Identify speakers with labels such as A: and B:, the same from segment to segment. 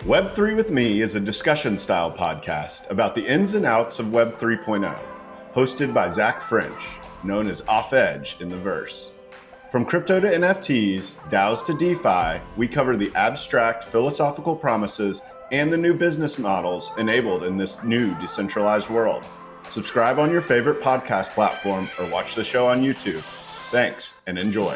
A: Web3 with Me is a discussion-style podcast about the ins and outs of Web 3.0, hosted by Zach French, known as Off Edge in the verse. From crypto to NFTs, DAOs to DeFi, we cover the abstract philosophical promises and the new business models enabled in this new decentralized world. Subscribe on your favorite podcast platform or watch the show on YouTube. Thanks and enjoy.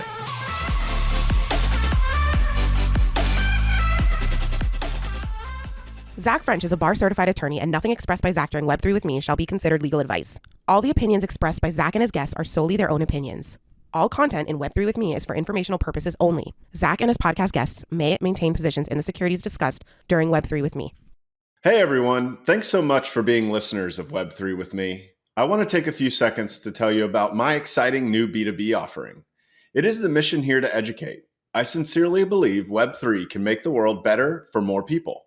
B: Zach French is a bar-certified attorney, and nothing expressed by Zach during Web3 with Me shall be considered legal advice. All the opinions expressed by Zach and his guests are solely their own opinions. All content in Web3 with Me is for informational purposes only. Zach and his podcast guests may maintain positions in the securities discussed during Web3 with Me.
A: Hey everyone, thanks so much for being listeners of Web3 with Me. I want to take a few seconds to tell you about my exciting new B2B offering. It is the mission here to educate. I sincerely believe Web3 can make the world better for more people.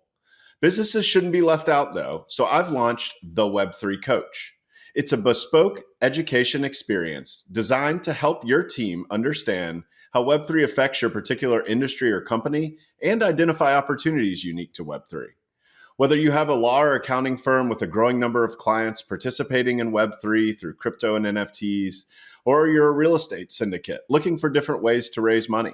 A: Businesses shouldn't be left out though, so I've launched the Web3 Coach. It's a bespoke education experience designed to help your team understand how Web3 affects your particular industry or company and identify opportunities unique to Web3. Whether you have a law or accounting firm with a growing number of clients participating in Web3 through crypto and NFTs, or you're a real estate syndicate looking for different ways to raise money,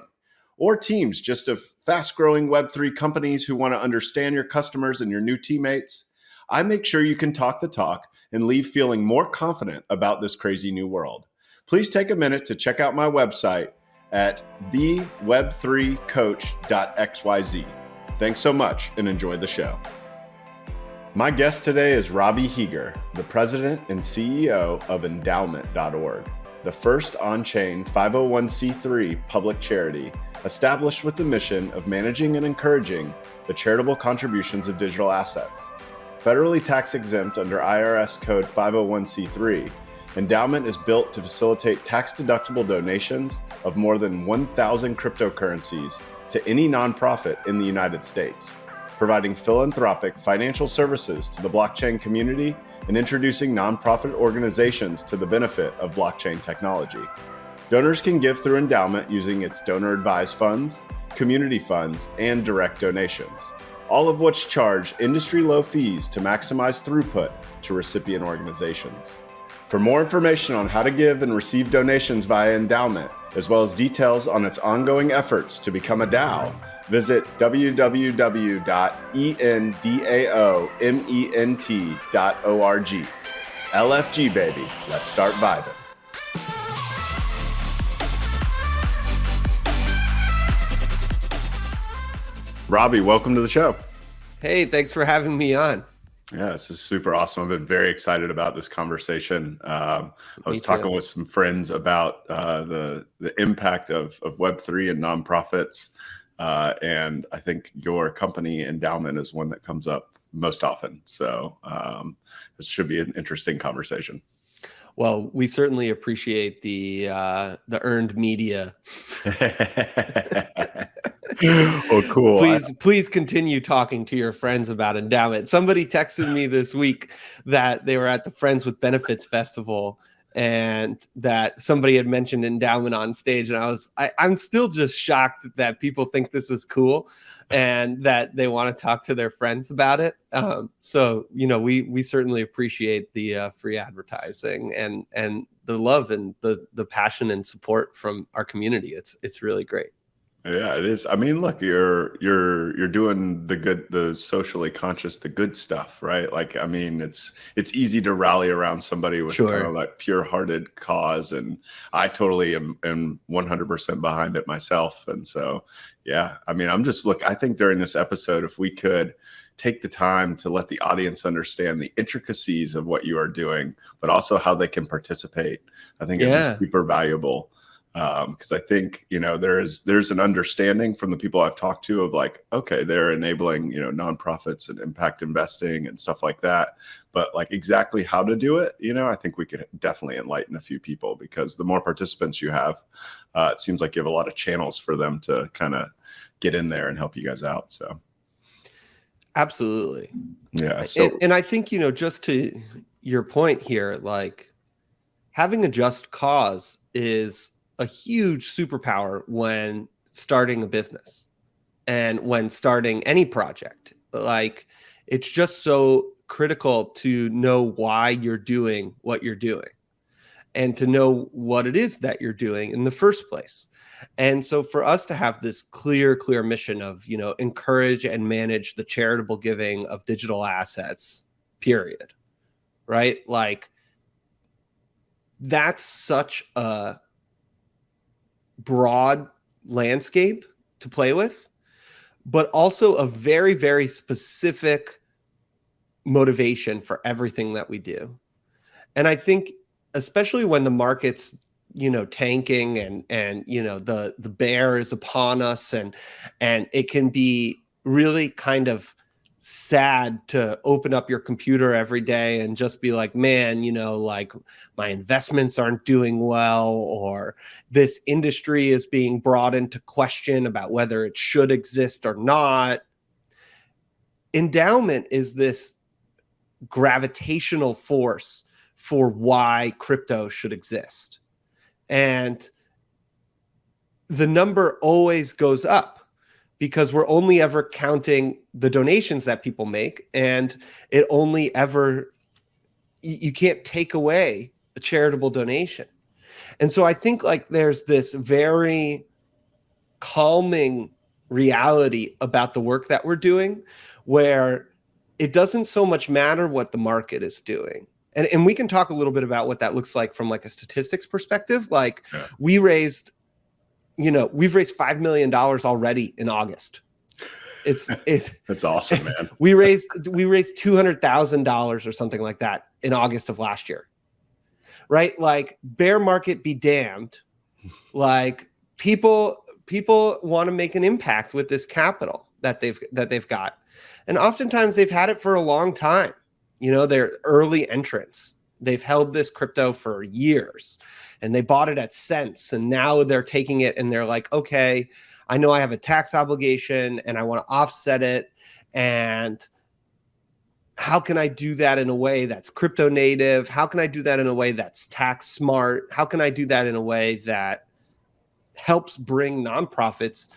A: or teams just of fast-growing Web3 companies who want to understand your customers and your new teammates, I make sure you can talk the talk and leave feeling more confident about this crazy new world. Please take a minute to check out my website at theweb3coach.xyz. Thanks so much and enjoy the show. My guest today is Robbie Heeger, the president and CEO of Endowment.org, the first on-chain 501c3 public charity established with the mission of managing and encouraging the charitable contributions of digital assets. Federally tax exempt under IRS Code 501c3, Endowment is built to facilitate tax-deductible donations of more than 1,000 cryptocurrencies to any nonprofit in the United States, providing philanthropic financial services to the blockchain community and introducing nonprofit organizations to the benefit of blockchain technology. Donors can give through Endowment using its donor-advised funds, community funds, and direct donations, all of which charge industry-low fees to maximize throughput to recipient organizations. For more information on how to give and receive donations via Endowment, as well as details on its ongoing efforts to become a DAO, visit www.endaoment.org. LFG, baby. Let's start vibing. Robbie, welcome to the show.
C: Hey, thanks for having me on.
A: Yeah, this is super awesome. I've been very excited about this conversation. I was talking with some friends about the impact of Web3 and nonprofits. And I think your company Endowment is one that comes up most often. So this should be an interesting conversation.
C: Well, we certainly appreciate the earned media.
A: Oh, cool.
C: Please continue talking to your friends about Endowment. Somebody texted me this week that they were at the Friends with Benefits Festival and that somebody had mentioned Endowment on stage. And I'm still just shocked that people think this is cool and that they want to talk to their friends about it. So, we certainly appreciate the free advertising and the love and the passion and support from our community. It's really great.
A: Yeah, it is. I mean, look, you're doing the good, the socially conscious, the good stuff, right? Like, I mean, it's easy to rally around somebody with kind of like pure-hearted cause, and I totally am 100% behind it myself. And so, yeah, I mean, I think during this episode, if we could take the time to let the audience understand the intricacies of what you are doing, but also how they can participate, I think it's super valuable. Because I think, there's an understanding from the people I've talked to of like, okay, they're enabling, nonprofits and impact investing and stuff like that. But like exactly how to do it, I think we could definitely enlighten a few people, because the more participants you have, it seems like you have a lot of channels for them to kind of get in there and help you guys out. So.
C: Absolutely.
A: Yeah. So,
C: and I think, just to your point here, like having a just cause is a huge superpower when starting a business and when starting any project. Like, it's just so critical to know why you're doing what you're doing and to know what it is that you're doing in the first place. And so for us to have this clear mission of, encourage and manage the charitable giving of digital assets, period, right? Like, that's such a broad landscape to play with, but also a very, very specific motivation for everything that we do. And I think, especially when the market's, tanking and the bear is upon us, and it can be really kind of sad to open up your computer every day and just be like, man, like, my investments aren't doing well, or this industry is being brought into question about whether it should exist or not. Endowment is this gravitational force for why crypto should exist. And the number always goes up because we're only ever counting the donations that people make, and it only ever, you can't take away a charitable donation. And so I think, like, there's this very calming reality about the work that we're doing, where it doesn't so much matter what the market is doing. And we can talk a little bit about what that looks like from, like, a statistics perspective. Like, we've raised $5 million already in August. It's
A: that's awesome, man.
C: We raised $200,000 or something like that in August of last year. Right? Like, bear market be damned. Like, people want to make an impact with this capital that they've got. And oftentimes they've had it for a long time. They're early entrants. They've held this crypto for years, and they bought it at cents. And now they're taking it and they're like, okay, I know I have a tax obligation and I want to offset it. And how can I do that in a way that's crypto native? How can I do that in a way that's tax smart? How can I do that in a way that helps bring nonprofits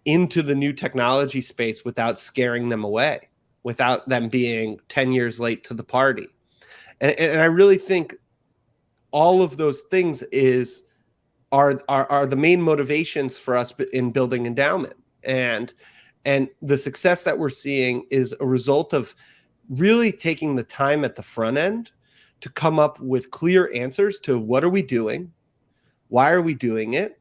C: into the new technology space without scaring them away, without them being 10 years late to the party? And I really think all of those things are the main motivations for us in building Endowment. And the success that we're seeing is a result of really taking the time at the front end to come up with clear answers to what are we doing, why are we doing it,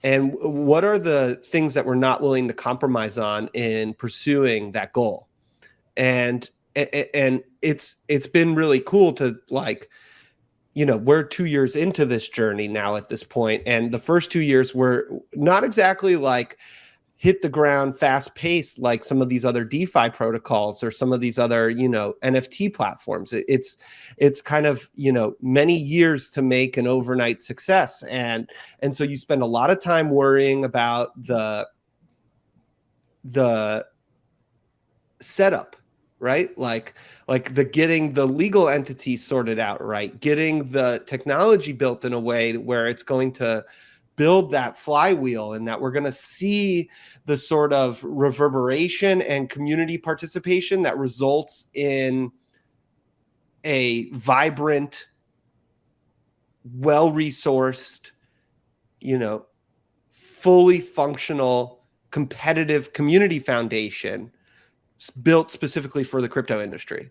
C: and what are the things that we're not willing to compromise on in pursuing that goal. And it's been really cool to, like, we're 2 years into this journey now at this point, and the first 2 years were not exactly like hit the ground fast paced like some of these other DeFi protocols or some of these other NFT platforms. It's kind of many years to make an overnight success, and so you spend a lot of time worrying about the setup, right? Like getting the legal entities sorted out, right? Getting the technology built in a way where it's going to build that flywheel, and that we're going to see the sort of reverberation and community participation that results in a vibrant, well-resourced, fully functional, competitive community foundation built specifically for the crypto industry.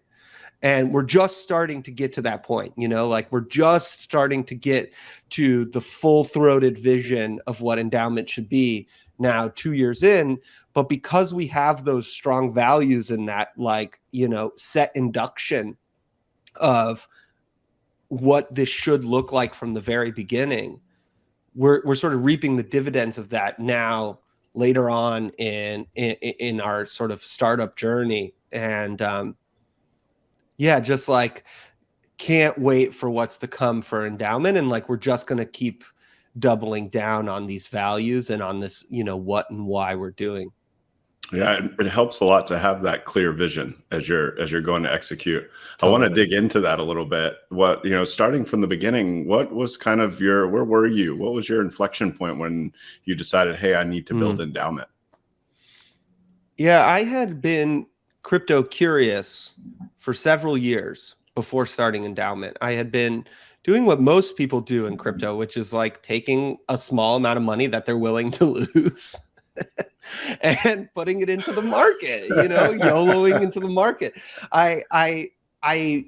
C: And we're just starting to get to that point, like, we're just starting to get to the full-throated vision of what Endowment should be now 2 years in. But because we have those strong values in that, like, set induction of what this should look like from the very beginning, we're sort of reaping the dividends of that now later on in our sort of startup journey. And just like, can't wait for what's to come for Endowment. And, like, we're just going to keep doubling down on these values and on this, what and why we're doing.
A: Yeah, it helps a lot to have that clear vision as you're going to execute. Totally. I want to dig into that a little bit. What, starting from the beginning, what was kind of where were you? What was your inflection point when you decided, hey, I need to build Endowment?
C: Yeah, I had been crypto curious for several years before starting Endowment. I had been doing what most people do in crypto, which is like taking a small amount of money that they're willing to lose and putting it into the market, YOLOing into the market. I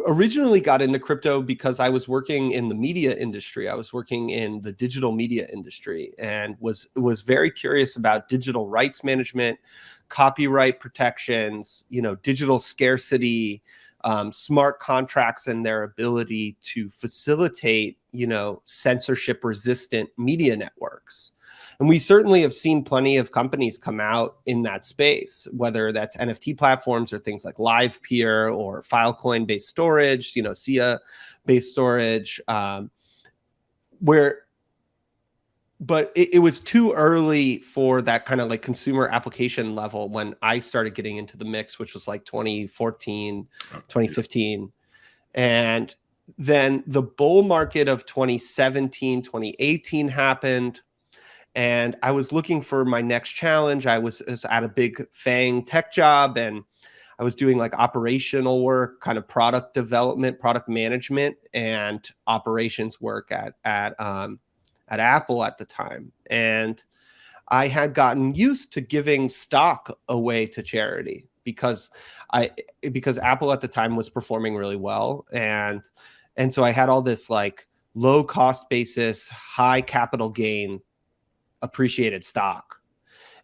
C: originally got into crypto because I was working in the media industry. I was working in the digital media industry and was very curious about digital rights management, copyright protections, digital scarcity, smart contracts and their ability to facilitate, censorship resistant media networks. And we certainly have seen plenty of companies come out in that space, whether that's NFT platforms or things like LivePeer or Filecoin based storage, SIA based storage, but it was too early for that kind of like consumer application level when I started getting into the mix, which was like 2014, 2015. And then the bull market of 2017, 2018 happened. And I was looking for my next challenge. I was at a big FANG tech job, and I was doing like operational work, kind of product development, product management, and operations work at Apple at the time. And I had gotten used to giving stock away to charity because Apple at the time was performing really well. And so I had all this like low cost basis, high capital gain, appreciated stock.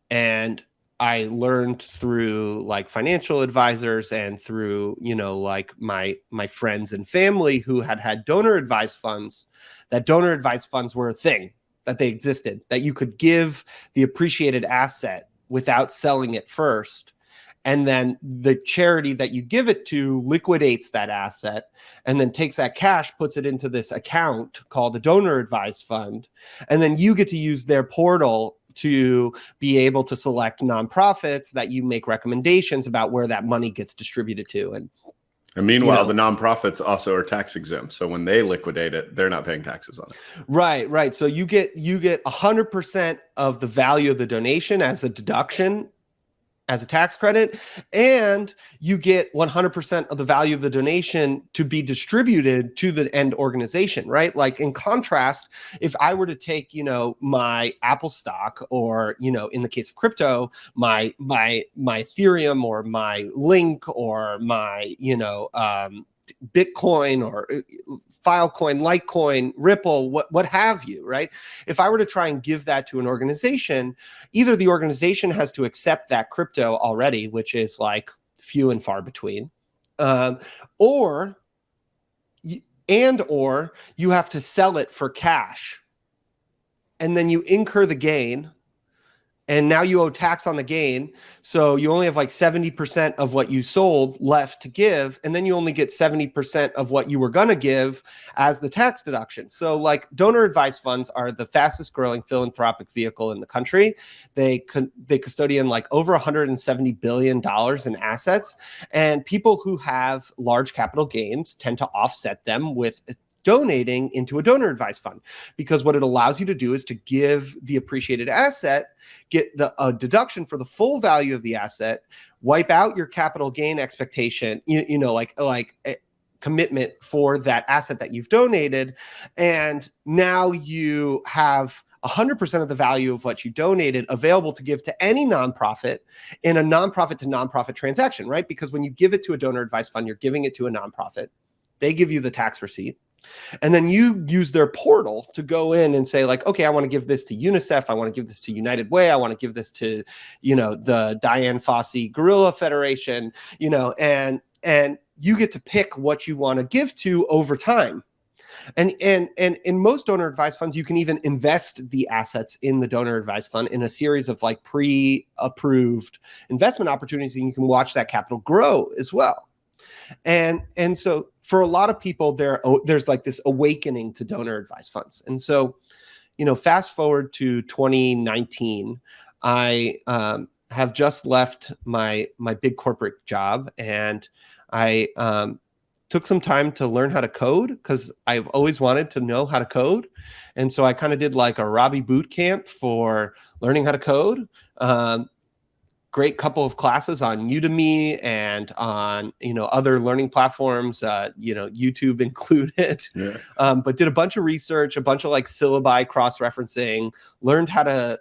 C: And I learned through like financial advisors and through, like my friends and family who had donor advised funds, that donor advised funds were a thing, that they existed, that you could give the appreciated asset without selling it first. And then the charity that you give it to liquidates that asset and then takes that cash, puts it into this account called a donor advised fund. And then you get to use their portal to be able to select nonprofits that you make recommendations about where that money gets distributed to. And
A: meanwhile, the nonprofits also are tax exempt. So when they liquidate it, they're not paying taxes on it.
C: Right. So you get 100% of the value of the donation as a deduction, as a tax credit, and you get 100% of the value of the donation to be distributed to the end organization, right? Like in contrast, if I were to take, my Apple stock or, in the case of crypto, my Ethereum or my Link or my, Bitcoin or Filecoin, Litecoin, Ripple, what have you, right? If I were to try and give that to an organization, either the organization has to accept that crypto already, which is like few and far between, or you have to sell it for cash, and then you incur the gain. And now you owe tax on the gain. So you only have like 70% of what you sold left to give. And then you only get 70% of what you were going to give as the tax deduction. So like donor advised funds are the fastest growing philanthropic vehicle in the country. They custodian like over $170 billion in assets. And people who have large capital gains tend to offset them with donating into a donor advised fund, because what it allows you to do is to give the appreciated asset, get a deduction for the full value of the asset, wipe out your capital gain expectation, like a commitment for that asset that you've donated. And now you have 100% of the value of what you donated available to give to any nonprofit in a nonprofit to nonprofit transaction, right? Because when you give it to a donor advised fund, you're giving it to a nonprofit. They give you the tax receipt. And then you use their portal to go in and say like, okay, I want to give this to UNICEF. I want to give this to United Way. I want to give this to, the Diane Fossey Gorilla Federation, and you get to pick what you want to give to over time. And in most donor advised funds, you can even invest the assets in the donor advised fund in a series of like pre-approved investment opportunities, and you can watch that capital grow as well. And so for a lot of people, there's like this awakening to donor advised funds. And so, fast forward to 2019, I have just left my big corporate job, and I took some time to learn how to code because I've always wanted to know how to code. And so I kind of did like a Robbie boot camp for learning how to code. great couple of classes on Udemy and on, other learning platforms, YouTube included, but did a bunch of research, a bunch of like syllabi cross-referencing, learned how to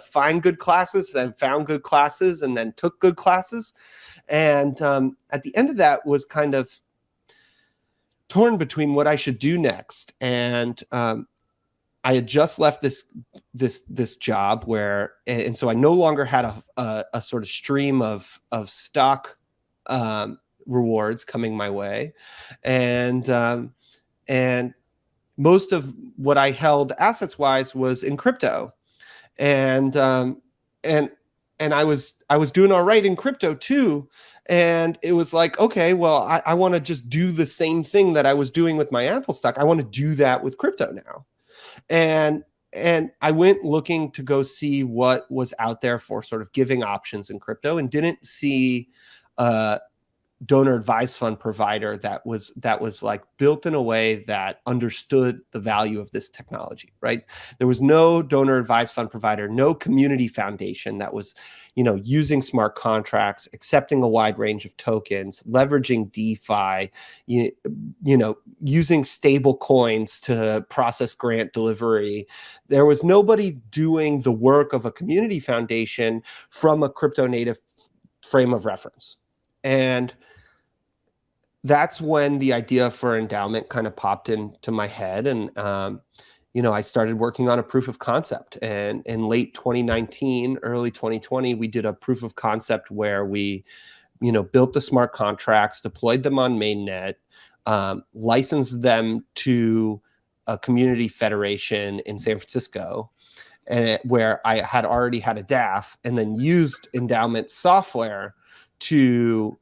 C: find good classes, then found good classes, and then took good classes. And at the end of that was kind of torn between what I should do next. And I had just left this job and so I no longer had a sort of stream of stock rewards coming my way, and most of what I held assets wise was in crypto, and I was doing all right in crypto too. And it was like, okay, well, I want to just do the same thing that I was doing with my Apple stock. I want to do that with crypto now. And I went looking to go see what was out there for sort of giving options in crypto, and didn't see donor advised fund provider that was like built in a way that understood the value of this technology, right? There was no donor advised fund provider, no community foundation that was, using smart contracts, accepting a wide range of tokens, leveraging DeFi, using stable coins to process grant delivery. There was nobody doing the work of a community foundation from a crypto native frame of reference. And that's when the idea for Endowment kind of popped into my head. And, I started working on a proof of concept. And in late 2019, early 2020, we did a proof of concept where we, built the smart contracts, deployed them on mainnet, licensed them to a community federation in San Francisco, where I had already had a DAF, and then used Endowment software to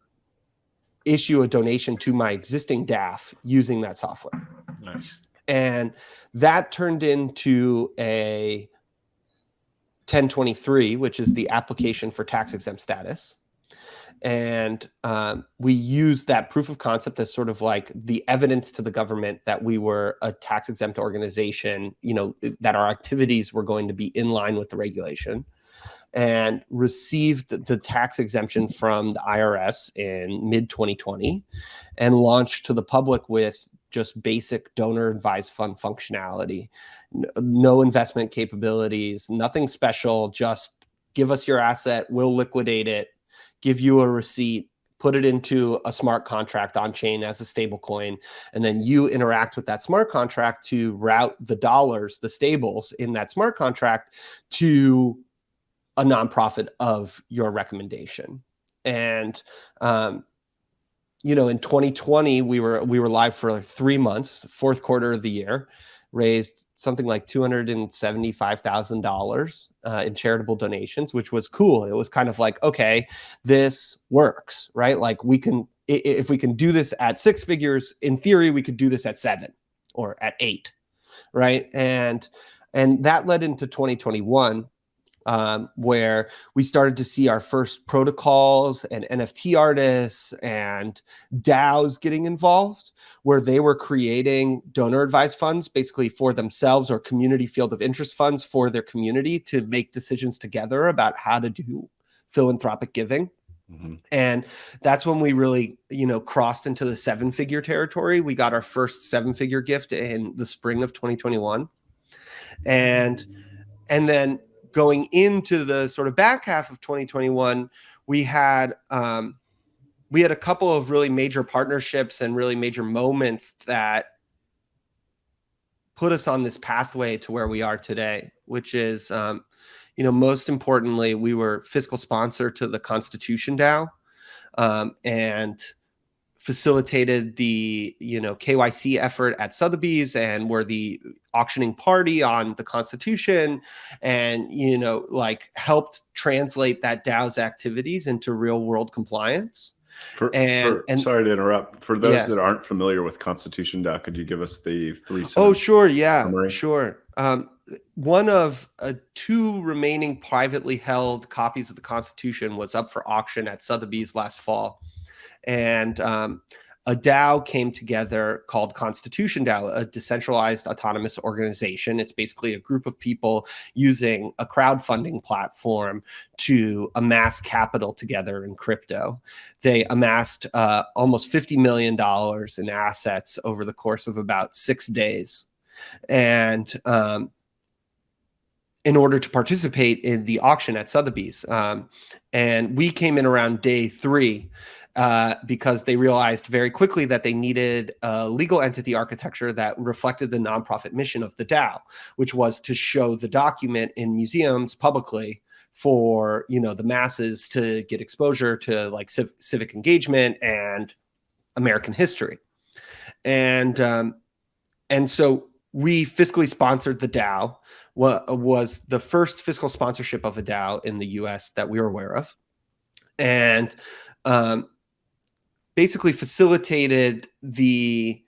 C: issue a donation to my existing DAF using that software.
A: Nice.
C: And that turned into a 1023, which is the application for tax exempt status. And we used that proof of concept as sort of like the evidence to the government that we were a tax exempt organization, that our activities were going to be in line with the regulation, and received the tax exemption from the IRS in mid 2020, and launched to the public with just basic donor advised fund functionality, no investment capabilities, nothing special, just give us your asset, we'll liquidate it, give you a receipt, put it into a smart contract on chain as a stable coin, and then you interact with that smart contract to route the dollars, the stables in that smart contract, to a nonprofit of your recommendation. And in 2020, we were live for like 3 months, fourth quarter of the year, raised something like $275,000 in charitable donations, which was cool. It was kind of like, okay, this works, right? Like if we can do this at 6 figures, in theory, we could do this at 7 or at 8, right? And that led into 2021. Where we started to see our first protocols and NFT artists and DAOs getting involved, where they were creating donor advised funds basically for themselves, or community field of interest funds for their community to make decisions together about how to do philanthropic giving. Mm-hmm. And that's when we really, crossed into the 7-figure territory. We got our first 7-figure gift in the spring of 2021. And then going into the sort of back half of 2021, we had a couple of really major partnerships and really major moments that put us on this pathway to where we are today, which is, most importantly, we were fiscal sponsor to the Constitution DAO, and facilitated the KYC effort at Sotheby's, and were the auctioning party on the Constitution, and helped translate that DAO's activities into real world compliance. Sorry to
A: interrupt. For those that aren't familiar with Constitution DAO, could you give us the 3 sentence?
C: Oh, sure, yeah,
A: summary?
C: Sure. One of 2 remaining privately held copies of the Constitution was up for auction at Sotheby's last fall. And a DAO came together called Constitution DAO, a decentralized autonomous organization. It's basically a group of people using a crowdfunding platform to amass capital together in crypto. They amassed almost $50 million in assets over the course of about 6 days. And in order to participate in the auction at Sotheby's. And we came in around day 3 because they realized very quickly that they needed a legal entity architecture that reflected the nonprofit mission of the DAO, which was to show the document in museums publicly for, you know, the masses to get exposure to like civic engagement and American history. And so we fiscally sponsored the DAO. Was the first fiscal sponsorship of a DAO in the US that we were aware of, and basically facilitated the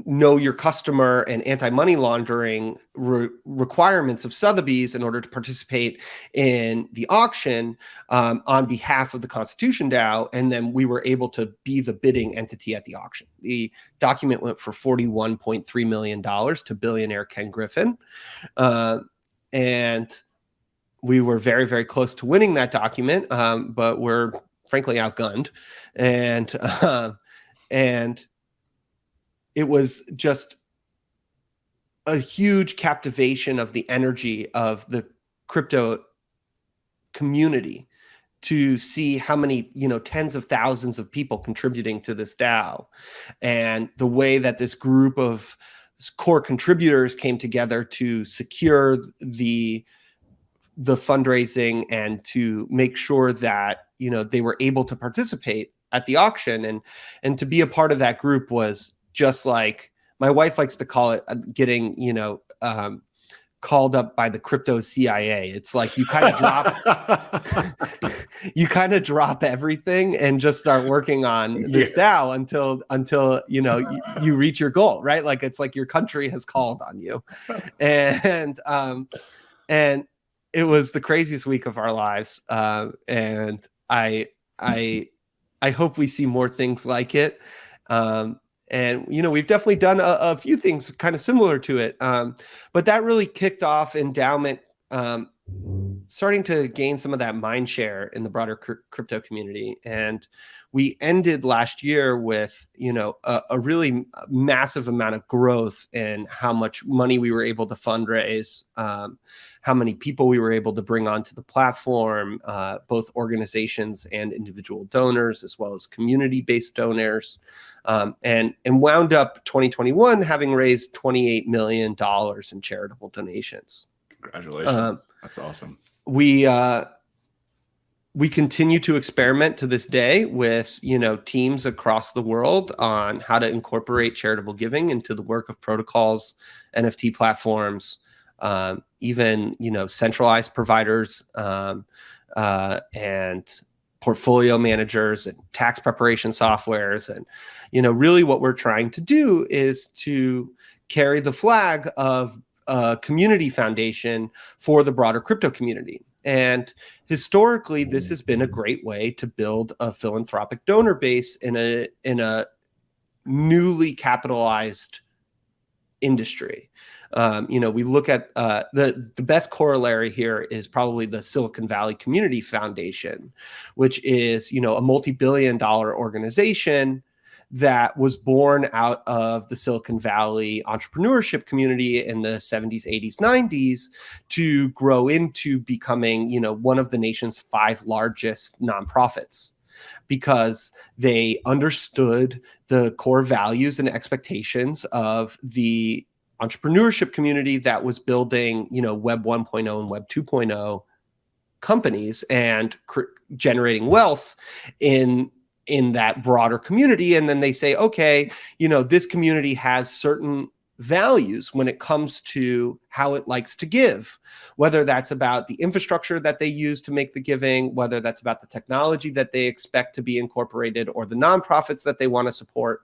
C: know your customer and anti-money laundering requirements of Sotheby's in order to participate in the auction on behalf of the Constitution DAO. And then we were able to be the bidding entity at the auction. The document went for $41.3 million to billionaire Ken Griffin. And we were very, very close to winning that document, but we're frankly outgunned. And it was just a huge captivation of the energy of the crypto community to see how many, you know, tens of thousands of people contributing to this DAO, and the way that this group of core contributors came together to secure the fundraising and to make sure that, you know, they were able to participate at the auction. And to be a part of that group was just like, my wife likes to call it getting, you know, called up by the crypto CIA. It's like you kind of drop everything and just start working on this DAO until you know you reach your goal, right? Like it's like your country has called on you, and it was the craziest week of our lives, and I hope we see more things like it. And, you know, we've definitely done a few things kind of similar to it. But that really kicked off Endowment starting to gain some of that mind share in the broader crypto community. And we ended last year with, you know, a really massive amount of growth in how much money we were able to fundraise, how many people we were able to bring onto the platform, both organizations and individual donors, as well as community-based donors, and wound up 2021 having raised $28 million in charitable donations.
A: Congratulations. That's awesome.
C: We continue to experiment to this day with, you know, teams across the world on how to incorporate charitable giving into the work of protocols, NFT platforms, even, you know, centralized providers, and portfolio managers and tax preparation softwares. And, you know, really what we're trying to do is to carry the flag of a community foundation for the broader crypto community. And historically, this has been a great way to build a philanthropic donor base in a newly capitalized industry. You know, we look at the best corollary here is probably the Silicon Valley Community Foundation, which is, you know, a multi-billion-dollar organization that was born out of the Silicon Valley entrepreneurship community in the 70s, 80s, 90s to grow into becoming, you know, one of the nation's 5 largest nonprofits, because they understood the core values and expectations of the entrepreneurship community that was building, you know, Web 1.0 and Web 2.0 companies and generating wealth in that broader community. And then they say, okay, you know, this community has certain values when it comes to how it likes to give, whether that's about the infrastructure that they use to make the giving, whether that's about the technology that they expect to be incorporated, or the nonprofits that they want to support.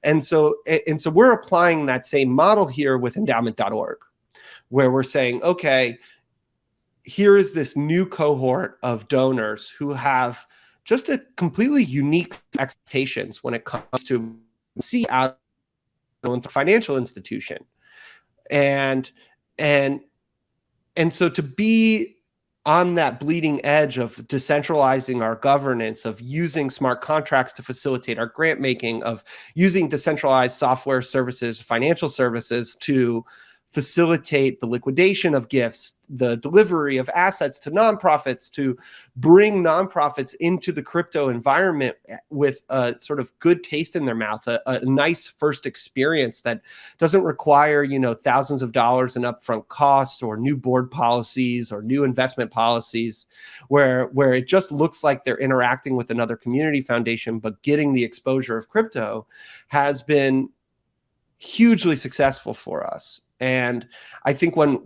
C: And so we're applying that same model here with Endowment.org, where we're saying, okay, here is this new cohort of donors who have just a completely unique expectations when it comes to see out the financial institution. And so to be on that bleeding edge of decentralizing our governance, of using smart contracts to facilitate our grant making, of using decentralized software services, financial services to facilitate the liquidation of gifts, the delivery of assets to nonprofits, to bring nonprofits into the crypto environment with a sort of good taste in their mouth, a nice first experience that doesn't require, thousands of dollars in upfront costs or new board policies or new investment policies, where it just looks like they're interacting with another community foundation, but getting the exposure of crypto has been hugely successful for us. And I think when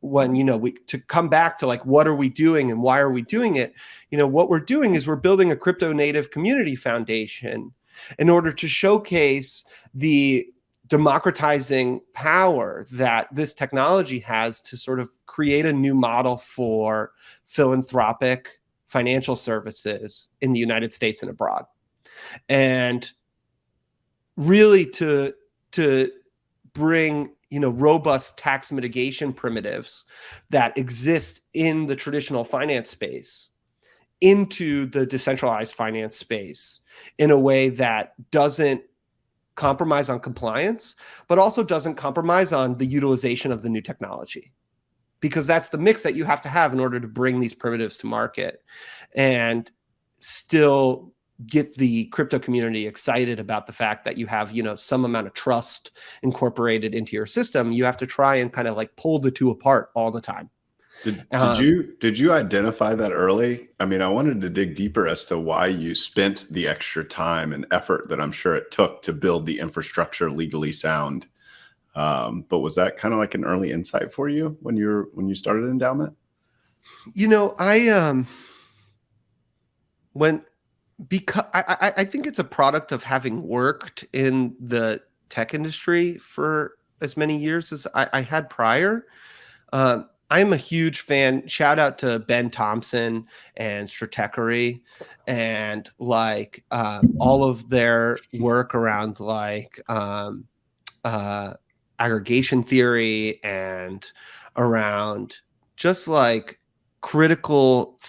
C: we to come back to like, what are we doing and why are we doing it? What we're doing is we're building a crypto native community foundation in order to showcase the democratizing power that this technology has to sort of create a new model for philanthropic financial services in the United States and abroad. And really to bring robust tax mitigation primitives that exist in the traditional finance space into the decentralized finance space in a way that doesn't compromise on compliance, but also doesn't compromise on the utilization of the new technology. Because that's the mix that you have to have in order to bring these primitives to market and still get the crypto community excited about the fact that you have, some amount of trust incorporated into your system. You have to try and kind of like pull the two apart all the time.
A: Did you identify that early? I mean, I wanted to dig deeper as to why you spent the extra time and effort that I'm sure it took to build the infrastructure legally sound. But was that kind of like an early insight for you when you started Endowment?
C: Because I think it's a product of having worked in the tech industry for as many years as I had prior. I'm a huge fan. Shout out to Ben Thompson and Stratechery and like all of their work around like aggregation theory and around just like critical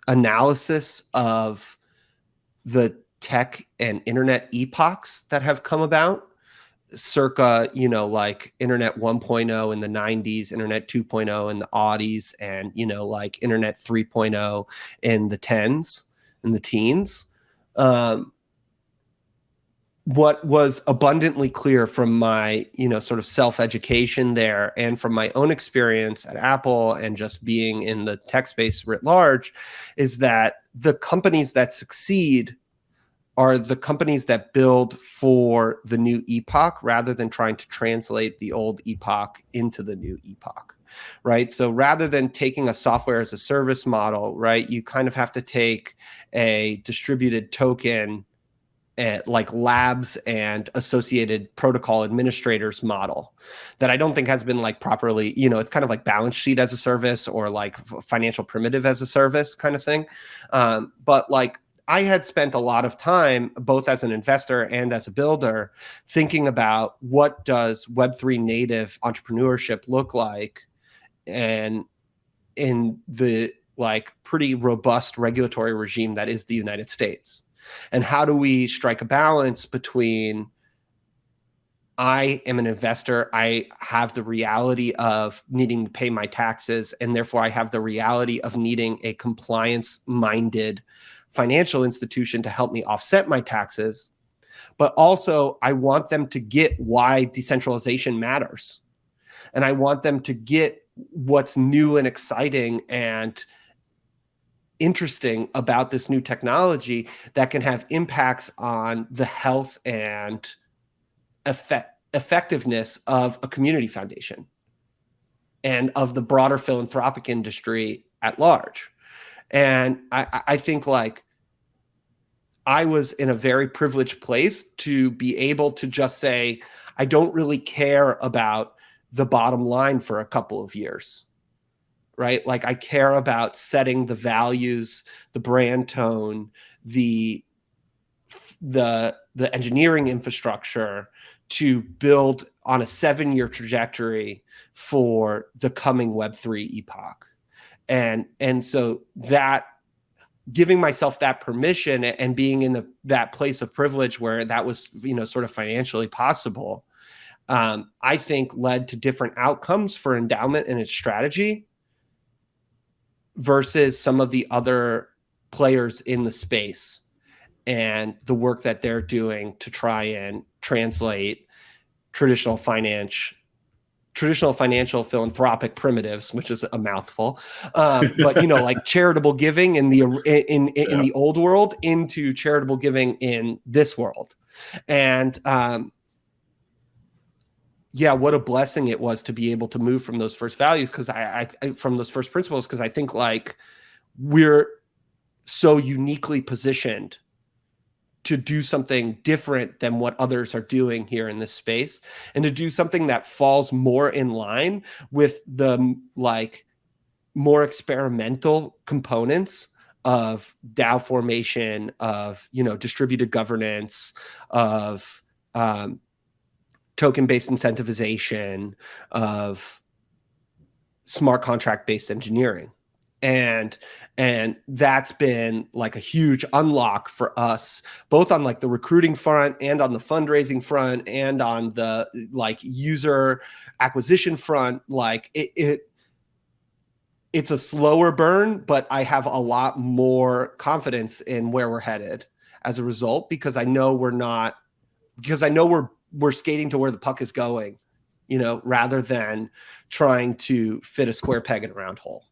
C: analysis of the tech and internet epochs that have come about circa, like internet 1.0 in the 90s, internet 2.0 in the aughties, and, like internet 3.0 in the teens. What was abundantly clear from my, sort of self-education there and from my own experience at Apple and just being in the tech space writ large is that the companies that succeed are the companies that build for the new epoch rather than trying to translate the old epoch into the new epoch, right? So rather than taking a software as a service model, right, you kind of have to take a distributed token like labs and associated protocol administrators model that I don't think has been like properly, it's kind of like balance sheet as a service or like financial primitive as a service kind of thing. But like I had spent a lot of time, both as an investor and as a builder, thinking about what does Web3 native entrepreneurship look like and in the like pretty robust regulatory regime that is the United States. And how do we strike a balance between I am an investor, I have the reality of needing to pay my taxes, and therefore I have the reality of needing a compliance-minded financial institution to help me offset my taxes. But also I want them to get why decentralization matters. And I want them to get what's new and exciting and interesting about this new technology that can have impacts on the health and effectiveness of a community foundation and of the broader philanthropic industry at large. And I think like I was in a very privileged place to be able to just say, I don't really care about the bottom line for a couple of years. right? Like I care about setting the values, the brand tone, the engineering infrastructure to build on a 7-year trajectory for the coming Web3 epoch. And so that giving myself that permission and being in that place of privilege where that was, sort of financially possible, I think led to different outcomes for Endowment and its strategy versus some of the other players in the space and the work that they're doing to try and translate traditional financial philanthropic primitives, which is a mouthful, but like charitable giving in the old world into charitable giving in this world. And what a blessing it was to be able to move from those first values, because from those first principles, because I think like we're so uniquely positioned to do something different than what others are doing here in this space, and to do something that falls more in line with the like more experimental components of DAO formation, of distributed governance, of token-based incentivization, of smart contract-based engineering. And that's been like a huge unlock for us, both on like the recruiting front and on the fundraising front and on the like user acquisition front. Like it's a slower burn, but I have a lot more confidence in where we're headed as a result, because I know we're skating to where the puck is going, rather than trying to fit a square peg in a round hole.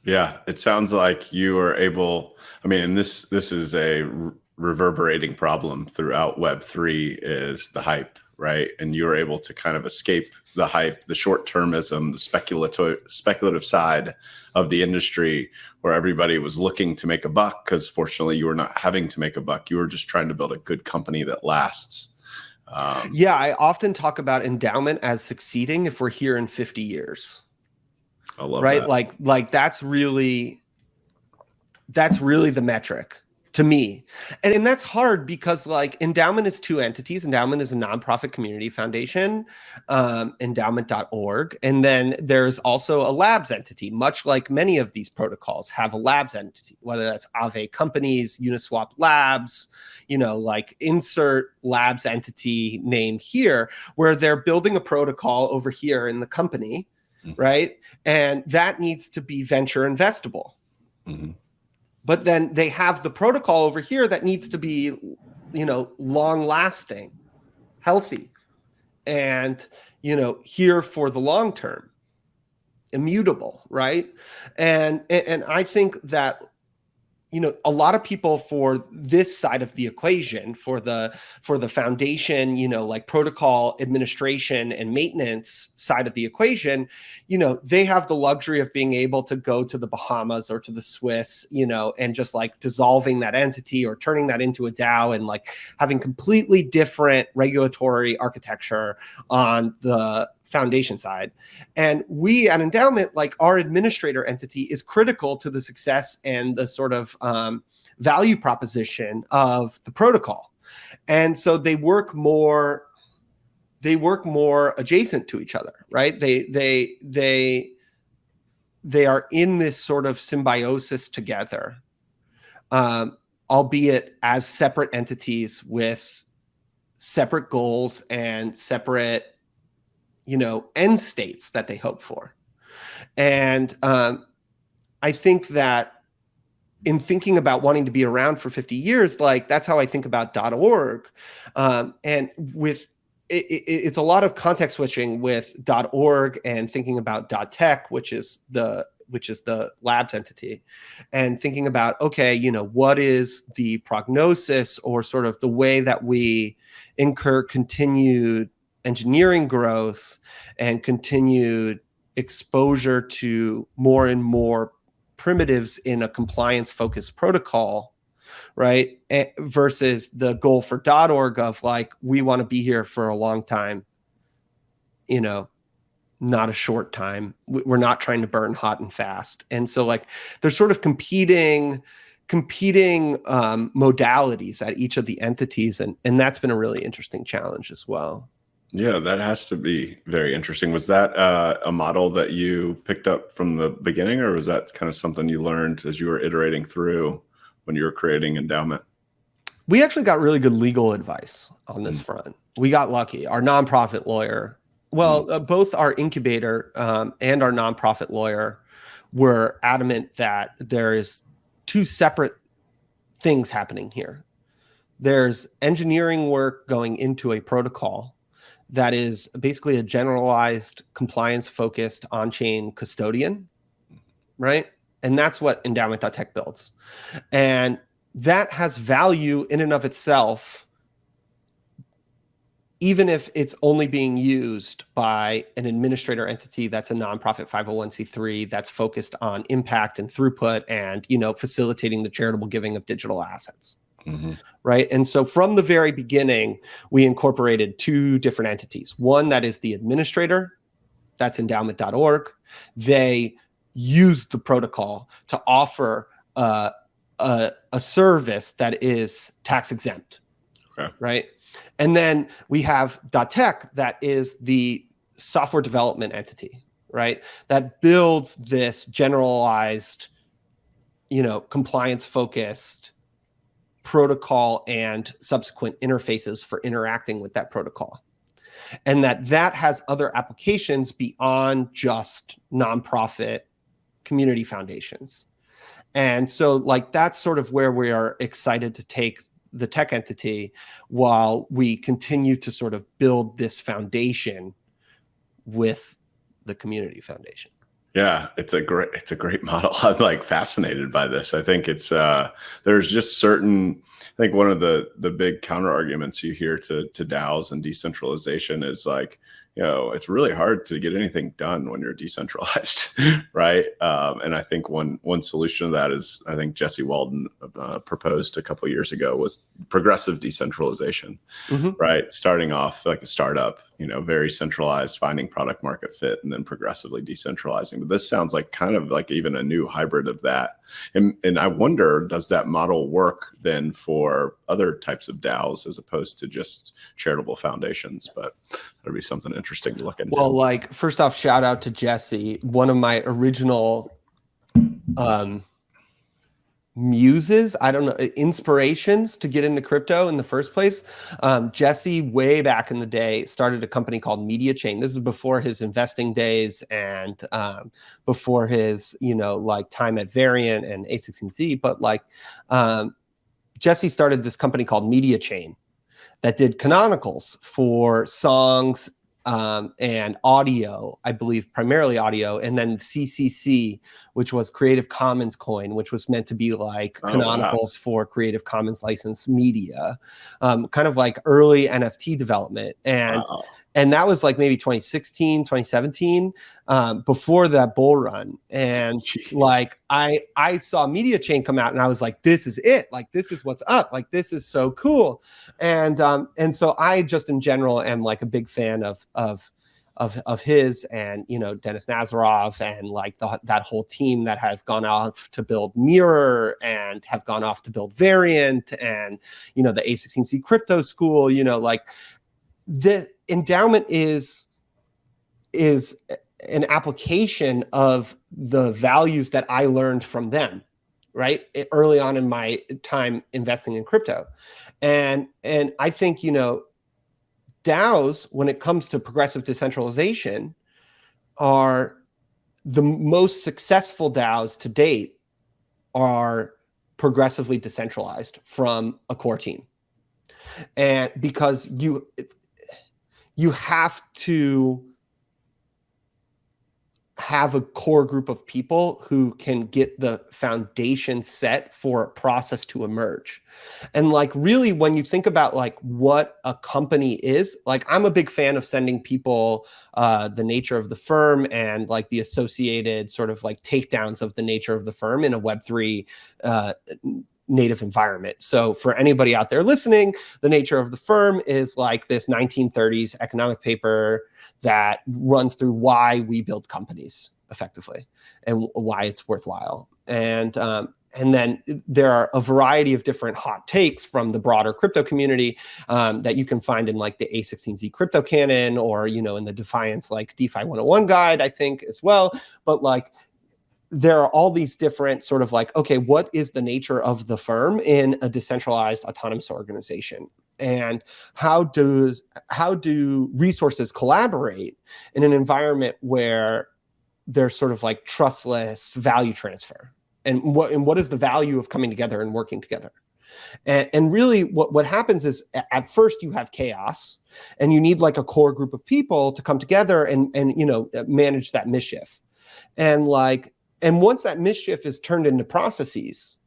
A: Yeah, it sounds like you are able, and this is a reverberating problem throughout Web3 is the hype, right? And you were able to kind of escape the hype, the short-termism, the speculative side of the industry, where everybody was looking to make a buck, because fortunately you were not having to make a buck. You were just trying to build a good company that lasts.
C: I often talk about Endowment as succeeding if we're here in 50 years.
A: I love
C: right?
A: that.
C: Like that's really the metric to me. And that's hard because like Endowment is two entities. Endowment is a nonprofit community foundation, endowment.org. And then there's also a labs entity, much like many of these protocols have a labs entity, whether that's Aave Companies, Uniswap Labs, like insert labs entity name here, where they're building a protocol over here in the company. Mm-hmm. Right. And that needs to be venture investable. Mm-hmm. But then they have the protocol over here that needs to be, long lasting, healthy, and, here for the long term, immutable. Right. And I think that, a lot of people for this side of the equation, for the foundation, like protocol administration and maintenance side of the equation, they have the luxury of being able to go to the Bahamas or to the Swiss, and just like dissolving that entity or turning that into a DAO and like having completely different regulatory architecture on the foundation side. And we at Endowment, like our administrator entity, is critical to the success and the sort of value proposition of the protocol. And so they work more adjacent to each other, right? They are in this sort of symbiosis together, albeit as separate entities with separate goals and separate end states that they hope for. And I think that in thinking about wanting to be around for 50 years, like that's how I think about .org. And with it's a lot of context switching with .org and thinking about .tech, which is the labs entity, and thinking about, okay, what is the prognosis or sort of the way that we incur continued engineering growth and continued exposure to more and more primitives in a compliance-focused protocol, right? Versus the goal for .org of like, we want to be here for a long time, not a short time. We're not trying to burn hot and fast. And so like there's sort of competing modalities at each of the entities. And that's been a really interesting challenge as well.
A: Yeah, that has to be very interesting. Was that a model that you picked up from the beginning, or was that kind of something you learned as you were iterating through when you were creating Endowment?
C: We actually got really good legal advice on this front. We got lucky. Our nonprofit lawyer, both our incubator and our nonprofit lawyer were adamant that there is two separate things happening here. There's engineering work going into a protocol that is basically a generalized compliance-focused on-chain custodian, right? And that's what Endowment.tech builds. And that has value in and of itself, even if it's only being used by an administrator entity that's a nonprofit 501c3 that's focused on impact and throughput and, facilitating the charitable giving of digital assets.
A: Mm-hmm.
C: Right. And so from the very beginning, we incorporated two different entities. One that is the administrator, that's endowment.org. They use the protocol to offer a service that is tax exempt.
A: Okay.
C: Right. And then we have .tech, that is the software development entity, right? That builds this generalized, compliance focused protocol and subsequent interfaces for interacting with that protocol. And that has other applications beyond just nonprofit community foundations. And so like that's sort of where we are excited to take the tech entity while we continue to sort of build this foundation with the community foundation.
A: Yeah, it's a great model. I'm like fascinated by this. I think it's there's just certain, I think one of the big counter arguments you hear to DAOs and decentralization is like, it's really hard to get anything done when you're decentralized, right? And I think one solution to that is, I think Jesse Walden proposed a couple of years ago, was progressive decentralization, right? Starting off like a startup, very centralized, finding product market fit, and then progressively decentralizing. But this sounds like kind of like even a new hybrid of that. And I wonder, does that model work then for other types of DAOs as opposed to just charitable foundations? But that'd be something interesting to look into.
C: Well, like first off, shout out to Jesse, one of my original muses, I don't know, inspirations to get into crypto in the first place. Jesse, way back in the day, started a company called Media Chain. This is before his investing days and before his, like time at Variant and A16Z. But like Jesse started this company called Media Chain that did canonicals for songs and audio, I believe primarily audio, and then CCC, which was Creative Commons coin, which was meant to be like canonicals for Creative Commons licensed media, kind of like early NFT development. And that was like maybe 2016, 2017, before that bull run. And like I saw Media Chain come out and I was like, this is it. Like, this is what's up. Like, this is so cool. And so I just in general am like a big fan of his and, Dennis Nazarov and like that whole team that have gone off to build Mirror and have gone off to build Variant and, the A16Z crypto school, like the Endowment is an application of the values that I learned from them, right? Early on in my time investing in crypto. And I think, DAOs, when it comes to progressive decentralization, are the most successful DAOs to date are progressively decentralized from a core team. And because you have to have a core group of people who can get the foundation set for a process to emerge. And like really when you think about like what a company is, like I'm a big fan of sending people the nature of the firm and like the associated sort of like takedowns of the nature of the firm in a Web3 native environment. So for anybody out there listening, the nature of the firm is like this 1930s economic paper that runs through why we build companies effectively and why it's worthwhile. And then there are a variety of different hot takes from the broader crypto community that you can find in like the A16Z crypto canon, or, you know, in the Defiance like DeFi 101 guide, I think, as well. But like, there are all these different sort of like, okay, what is the nature of the firm in a decentralized autonomous organization? And how do resources collaborate in an environment where there's sort of like trustless value transfer? And what is the value of coming together and working together? And really what happens is at first you have chaos, and you need like a core group of people to come together and you know, manage that mischief. And once that mischief is turned into processes,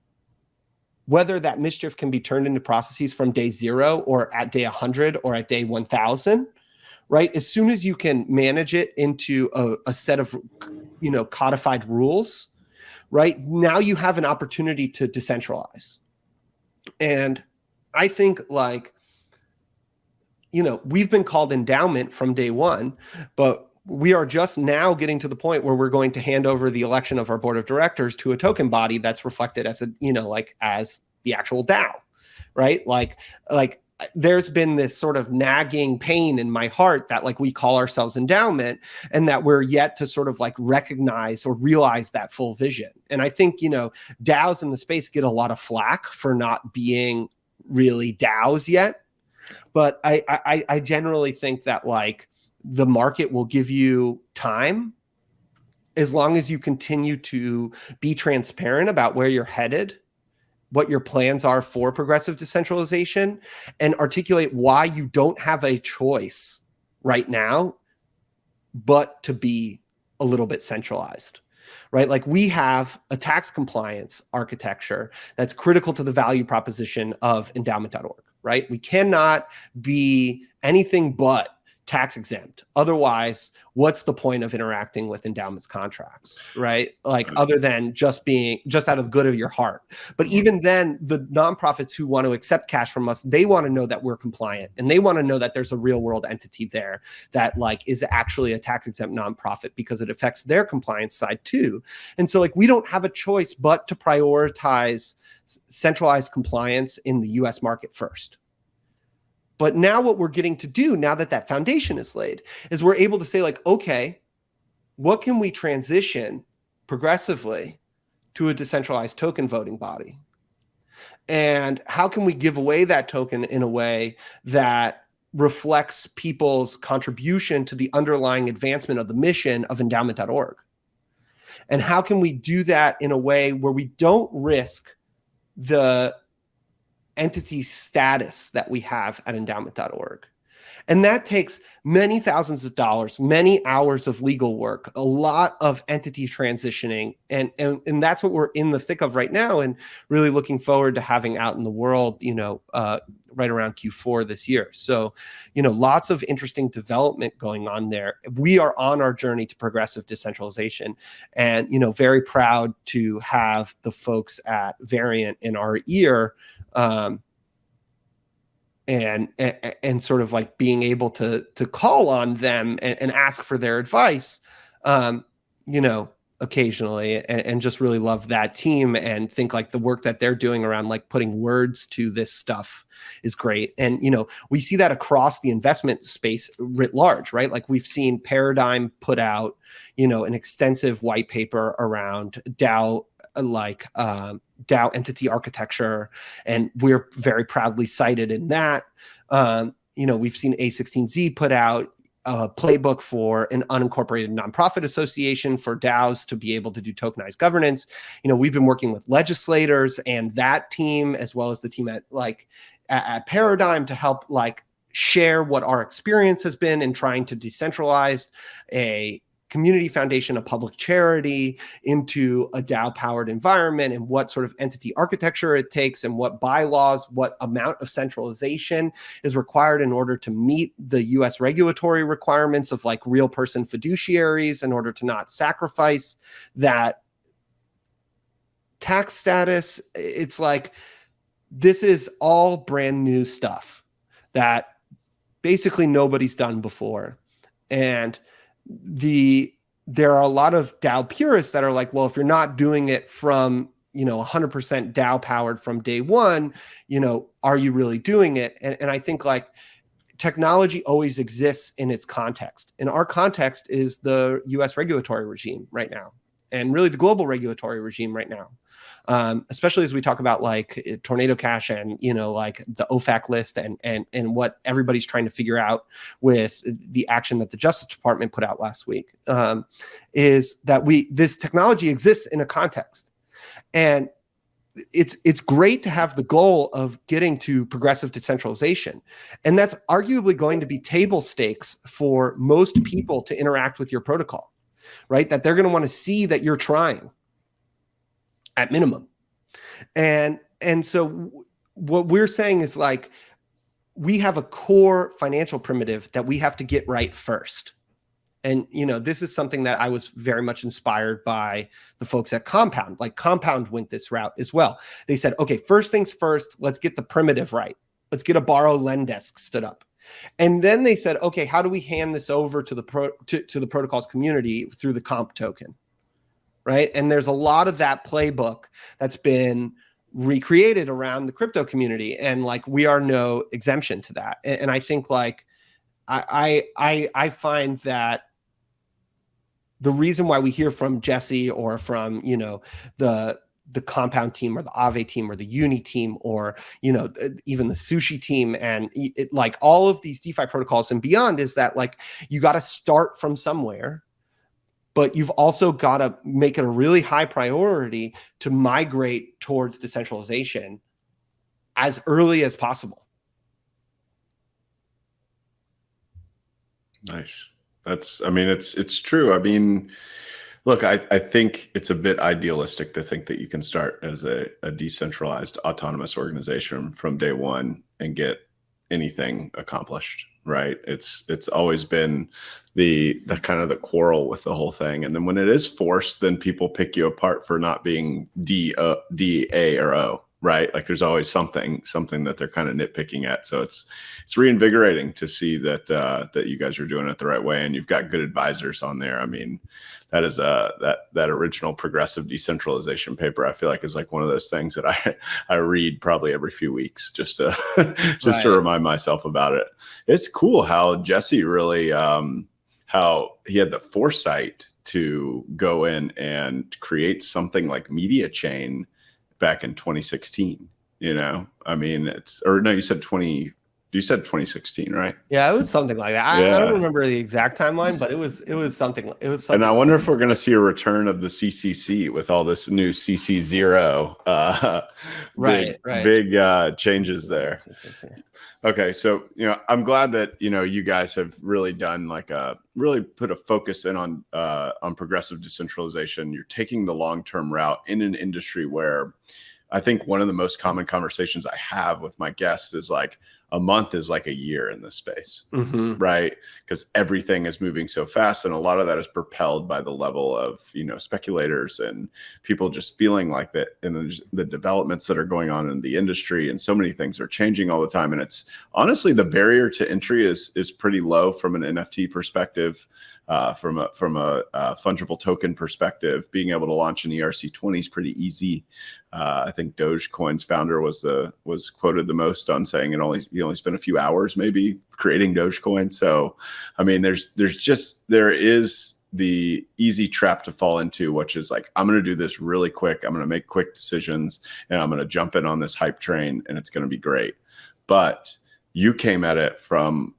C: whether that mischief can be turned into processes from day 0 or at day 100 or at day 1000, right? As soon as you can manage it into a set of, you know, codified rules, right? Now you have an opportunity to decentralize. And I think, like, you know, we've been called Endowment from day one, but we are just now getting to the point where we're going to hand over the election of our board of directors to a token body that's reflected as a, you know, like as the actual DAO, right? Like there's been this sort of nagging pain in my heart that like we call ourselves Endowment, and that we're yet to sort of like recognize or realize that full vision. And I think, you know, DAOs in the space get a lot of flack for not being really DAOs yet. But I generally think that like the market will give you time as long as you continue to be transparent about where you're headed, what your plans are for progressive decentralization, and articulate why you don't have a choice right now but to be a little bit centralized, right? Like we have a tax compliance architecture that's critical to the value proposition of endowment.org, right? We cannot be anything but tax exempt. Otherwise, what's the point of interacting with endowments contracts, right? Like other than just out of the good of your heart. But even then, the nonprofits who want to accept cash from us, they want to know that we're compliant, and they want to know that there's a real world entity there that like is actually a tax exempt nonprofit, because it affects their compliance side too. And so like we don't have a choice but to prioritize centralized compliance in the US market first. But now what we're getting to do, now that that foundation is laid, is we're able to say like, okay, what can we transition progressively to a decentralized token voting body? And how can we give away that token in a way that reflects people's contribution to the underlying advancement of the mission of endowment.org? And how can we do that in a way where we don't risk the entity status that we have at endowment.org? And that takes many thousands of dollars, many hours of legal work, a lot of entity transitioning. And that's what we're in the thick of right now, and really looking forward to having out in the world, you know, right around Q4 this year. So, you know, lots of interesting development going on there. We are on our journey to progressive decentralization, and, you know, very proud to have the folks at Variant in our ear, and sort of like being able to call on them and ask for their advice, you know, occasionally, and just really love that team and think like the work that they're doing around like putting words to this stuff is great. And, you know, we see that across the investment space writ large, right? Like we've seen Paradigm put out, you know, an extensive white paper around DAO, DAO Entity Architecture, and we're very proudly cited in that. You know, we've seen A16Z put out a playbook for an unincorporated nonprofit association for DAOs to be able to do tokenized governance. You know, we've been working with legislators and that team, as well as the team at Paradigm, to help like share what our experience has been in trying to decentralize a community foundation, a public charity, into a DAO-powered environment, and what sort of entity architecture it takes, and what bylaws, what amount of centralization is required in order to meet the US regulatory requirements of like real person fiduciaries in order to not sacrifice that tax status. It's like, this is all brand new stuff that basically nobody's done before. And there are a lot of DAO purists that are like, well, if you're not doing it from 100% DAO powered from day one, are you really doing it? And I think like technology always exists in its context. And our context is the US regulatory regime right now, and really the global regulatory regime right now. Especially as we talk about like Tornado Cash and, like the OFAC list and what everybody's trying to figure out with the action that the Justice Department put out last week, is that this technology exists in a context. And it's great to have the goal of getting to progressive decentralization. And that's arguably going to be table stakes for most people to interact with your protocol, right? That they're going to want to see that you're trying at minimum. And so what we're saying is like, we have a core financial primitive that we have to get right first. And, this is something that I was very much inspired by the folks at Compound. Like Compound went this route as well. They said, okay, first things first, let's get the primitive right. Let's get a borrow lend desk stood up. And then they said, okay, how do we hand this over to the protocols community through the comp token? Right. And there's a lot of that playbook that's been recreated around the crypto community. And like, we are no exemption to that. And I think like, I find that the reason why we hear from Jesse or from, the Compound team or the Aave team or the Uni team or, even the Sushi team and like all of these DeFi protocols and beyond is that like, you got to start from somewhere, but you've also got to make it a really high priority to migrate towards decentralization as early as possible.
A: Nice. It's true. I mean, look, I think it's a bit idealistic to think that you can start as a decentralized autonomous organization from day one and get anything accomplished, right? It's always been the kind of the quarrel with the whole thing. And then when it is forced, then people pick you apart for not being D, A, or O. Right. Like there's always something that they're kind of nitpicking at. So it's reinvigorating to see that that you guys are doing it the right way. And you've got good advisors on there. I mean, that is that original progressive decentralization paper, I feel like is like one of those things that I read probably every few weeks just to to remind myself about it. It's cool how Jesse really how he had the foresight to go in and create something like Media Chain back in 2016, I mean, you said 2016, right?
C: Yeah, it was something like that. I don't remember the exact timeline, but it was something.
A: And I wonder if we're going to see a return of the CCC with all this new CC0, big changes there. Okay, so I'm glad that you guys have really done really put a focus in on progressive decentralization. You're taking the long-term route in an industry where I think one of the most common conversations I have with my guests is like a month is like a year in this space, right? Because everything is moving so fast, and a lot of that is propelled by the level of speculators and people just feeling like that, and the developments that are going on in the industry, and so many things are changing all the time. And it's honestly the barrier to entry is pretty low from an NFT perspective. From a fungible token perspective, being able to launch an ERC20 is pretty easy. I think Dogecoin's founder was quoted the most on saying he only spent a few hours maybe creating Dogecoin. So, I mean, there is the easy trap to fall into, which is like, I'm going to do this really quick. I'm going to make quick decisions and I'm going to jump in on this hype train and it's going to be great. But you came at it from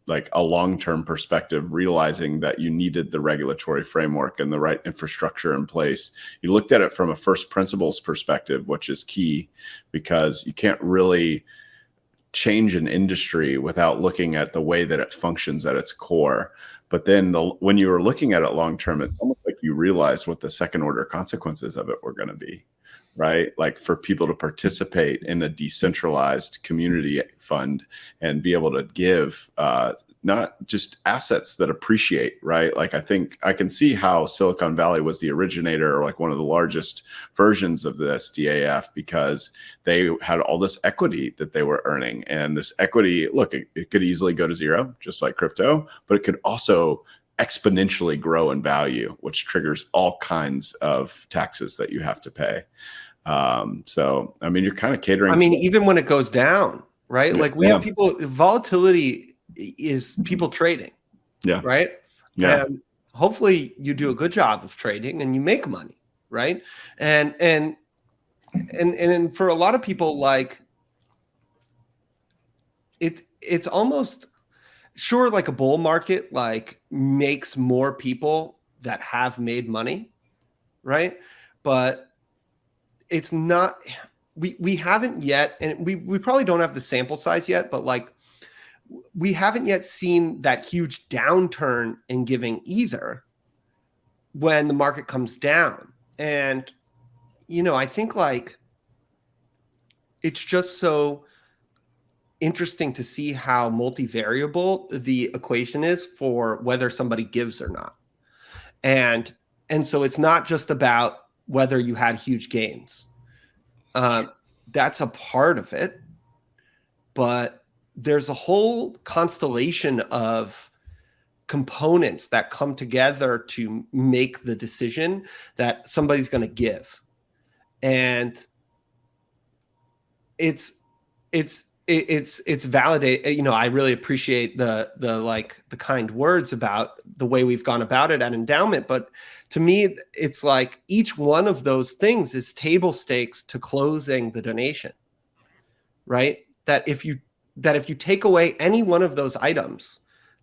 A: like a long-term perspective, realizing that you needed the regulatory framework and the right infrastructure in place. You looked at it from a first principles perspective, which is key because you can't really change an industry without looking at the way that it functions at its core. But then when you were looking at it long-term, it's almost like you realized what the second order consequences of it were going to be. Right? Like for people to participate in a decentralized community fund and be able to give not just assets that appreciate, right? Like I think I can see how Silicon Valley was the originator, or like one of the largest versions of this DAF, because they had all this equity that they were earning. And this equity, look, it could easily go to zero, just like crypto, but it could also exponentially grow in value, which triggers all kinds of taxes that you have to pay. So, I mean, you're kind of catering.
C: I mean, even when it goes down, right? Like we have people, volatility is people trading.
A: Yeah.
C: Right.
A: Yeah.
C: And hopefully you do a good job of trading and you make money. Right. And for a lot of people, like it's almost sure, like a bull market, like makes more people that have made money. Right. But it's not, we haven't yet, and we probably don't have the sample size yet, but like we haven't yet seen that huge downturn in giving either when the market comes down. And, you know, I think like it's just so interesting to see how multivariable the equation is for whether somebody gives or not. And so it's not just about whether you had huge gains. That's a part of it, but there's a whole constellation of components that come together to make the decision that somebody's going to give. And it's validated. You know, I really appreciate the kind words about the way we've gone about it at Endowment. But to me, it's like each one of those things is table stakes to closing the donation, right? That if you take away any one of those items,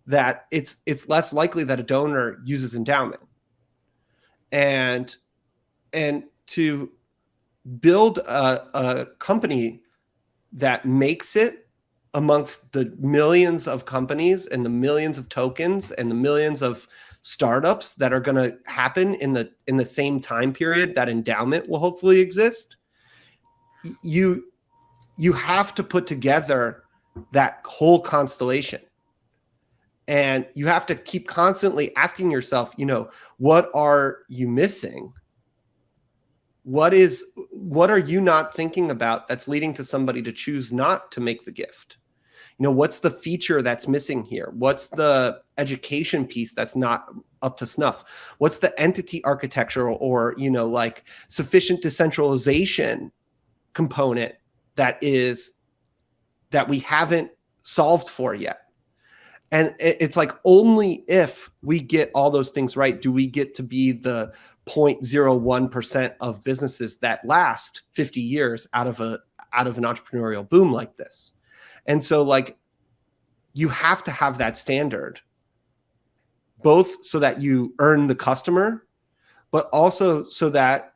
C: that it's less likely that a donor uses Endowment. And to build a company that makes it amongst the millions of companies and the millions of tokens and the millions of startups that are going to happen in the same time period that Endowment will hopefully exist, you have to put together that whole constellation. And you have to keep constantly asking yourself, you know, what are you missing? What are you not thinking about that's leading to somebody to choose not to make the gift? You know, what's the feature that's missing here? What's the education piece that's not up to snuff? What's the entity architecture or, you know, like sufficient decentralization component that we haven't solved for yet? And it's like only if we get all those things right do we get to be the 0.01% of businesses that last 50 years out of an entrepreneurial boom like this. And so like you have to have that standard, both so that you earn the customer, but also so that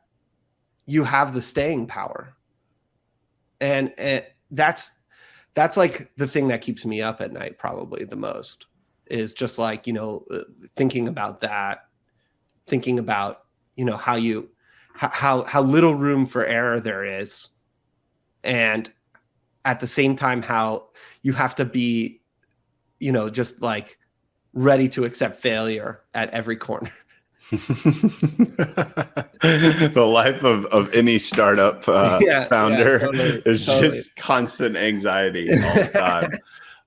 C: you have the staying power. And that's like the thing that keeps me up at night probably the most, is just like, you know, thinking about that, thinking about, you know, how little room for error there is. And at the same time, how you have to be, you know, just like ready to accept failure at every corner.
A: The life of any startup founder
C: totally.
A: just constant anxiety all the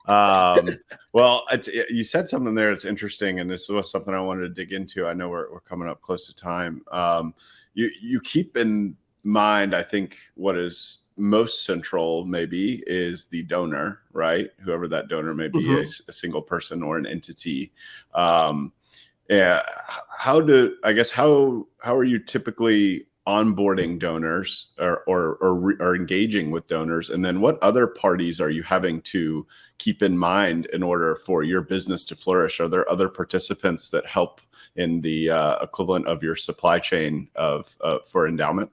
A: time. Well, you said something there that's interesting, and this was something I wanted to dig into. I know we're coming up close to time. You keep in mind, I think, what is most central maybe is the donor, right? Whoever that donor may be, a single person or an entity. Yeah. How are you typically onboarding donors or engaging with donors? And then what other parties are you having to keep in mind in order for your business to flourish? Are there other participants that help in the equivalent of your supply chain for Endowment?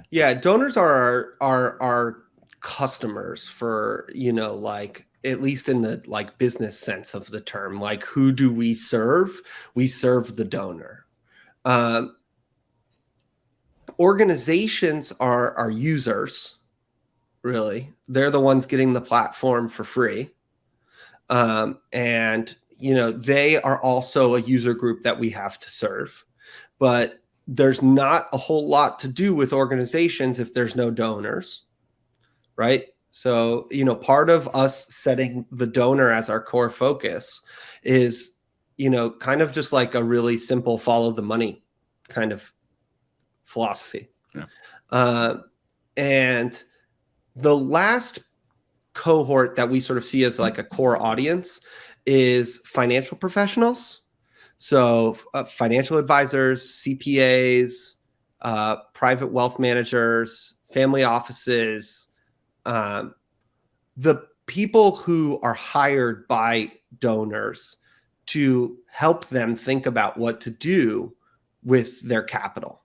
C: Yeah, donors are our customers for, you know, like, at least in the like business sense of the term. Like, who do we serve? We serve the donor. Organizations are users, really. They're the ones getting the platform for free. And they are also a user group that we have to serve. But there's not a whole lot to do with organizations if there's no donors, right? So, part of us setting the donor as our core focus is, kind of just like a really simple follow the money kind of philosophy. Yeah. And the last cohort that we sort of see as like a core audience is financial professionals. So financial advisors, CPAs, private wealth managers, family offices, the people who are hired by donors to help them think about what to do with their capital.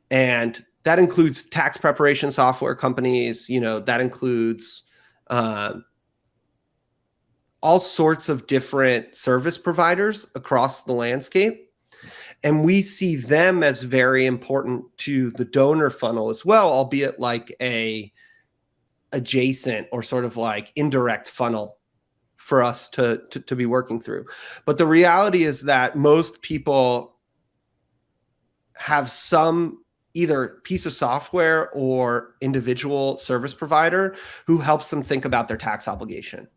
C: And that includes tax preparation software companies, that includes all sorts of different service providers across the landscape. And we see them as very important to the donor funnel as well, albeit like a adjacent or sort of like indirect funnel for us to be working through. But the reality is that most people have some either piece of software or individual service provider who helps them think about their tax obligation.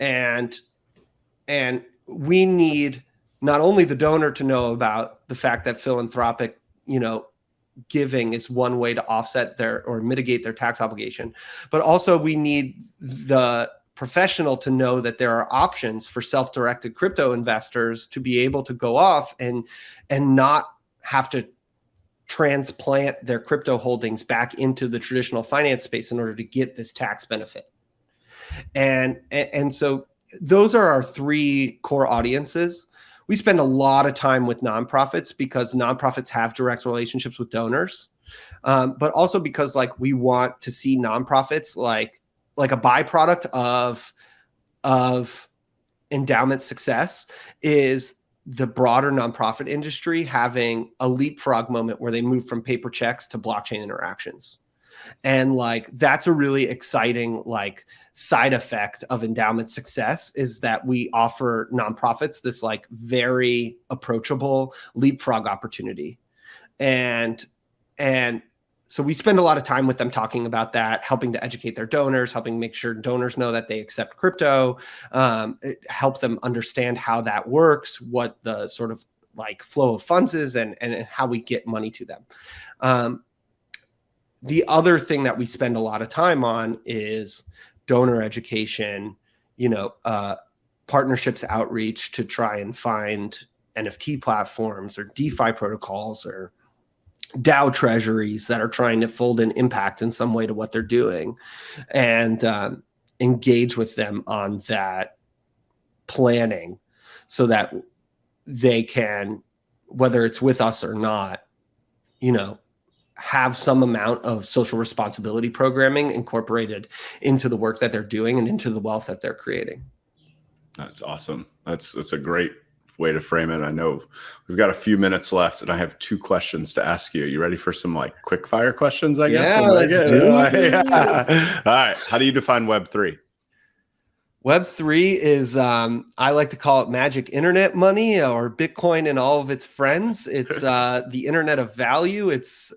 C: And we need not only the donor to know about the fact that philanthropic, giving is one way to offset or mitigate their tax obligation, but also we need the professional to know that there are options for self-directed crypto investors to be able to go off and not have to transplant their crypto holdings back into the traditional finance space in order to get this tax benefit. And so those are our three core audiences. We spend a lot of time with nonprofits because nonprofits have direct relationships with donors, but also because we want to see nonprofits like a byproduct of endowment success is the broader nonprofit industry having a leapfrog moment where they move from paper checks to blockchain interactions. And that's a really exciting side effect of endowment success is that we offer nonprofits this very approachable leapfrog opportunity. And so we spend a lot of time with them talking about that, helping to educate their donors, helping make sure donors know that they accept crypto, help them understand how that works, what the sort of flow of funds is and how we get money to them. The other thing that we spend a lot of time on is donor education, partnerships outreach to try and find NFT platforms or DeFi protocols or DAO treasuries that are trying to fold in impact in some way to what they're doing and engage with them on that planning so that they can, whether it's with us or not, have some amount of social responsibility programming incorporated into the work that they're doing and into the wealth that they're creating.
A: That's awesome. That's a great way to frame it. I know we've got a few minutes left and I have two questions to ask you. You ready for some quick fire questions, I guess?
C: Yeah, let's do it.
A: Yeah. All right. How do you define Web3?
C: Web3 is, I like to call it magic internet money or Bitcoin and all of its friends. It's the internet of value. It's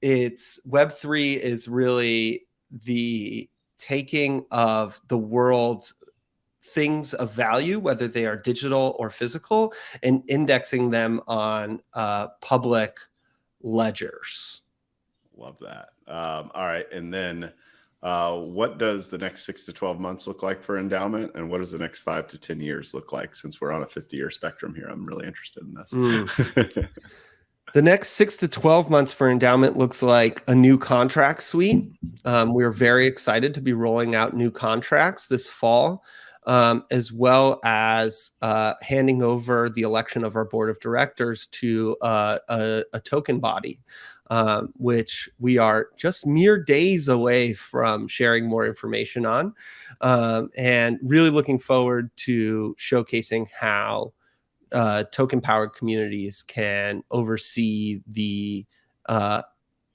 C: Web3 is really the taking of the world's things of value, whether they are digital or physical, and indexing them on public ledgers.
A: Love that. All right. And then what does the next 6 to 12 months look like for Endowment? And what does the next 5 to 10 years look like? Since we're on a 50-year spectrum here, I'm really interested in this.
C: The next 6 to 12 months for Endowment looks like a new contract suite. We're very excited to be rolling out new contracts this fall, as well as handing over the election of our board of directors to a token body, which we are just mere days away from sharing more information on, and really looking forward to showcasing how token-powered communities can oversee the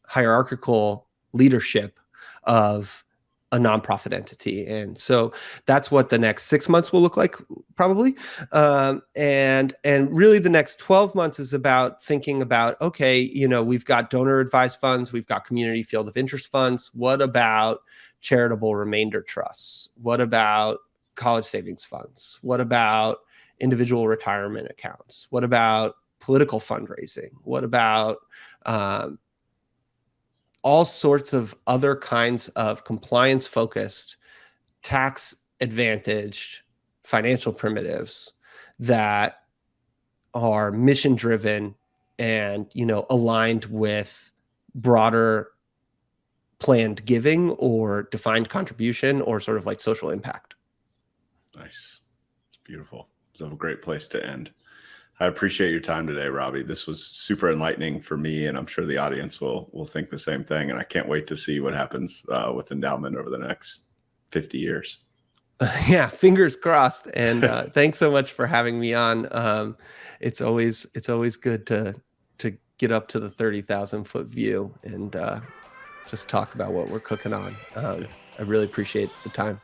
C: hierarchical leadership of a nonprofit entity. And so that's what the next 6 months will look like, probably. And really the next 12 months is about thinking about, okay, we've got donor advised funds, we've got community field of interest funds. What about charitable remainder trusts? What about college savings funds? What about individual retirement accounts? What about political fundraising? What about all sorts of other kinds of compliance-focused, tax-advantaged financial primitives that are mission-driven and aligned with broader planned giving or defined contribution or sort of like social impact.
A: Nice. It's beautiful. It's a great place to end. I appreciate your time today, Robbie. This was super enlightening for me, and I'm sure the audience will think the same thing. And I can't wait to see what happens with Endowment over the next 50 years.
C: Yeah, fingers crossed. And thanks so much for having me on. It's always good to get up to the 30,000 foot view and just talk about what we're cooking on. I really appreciate the time.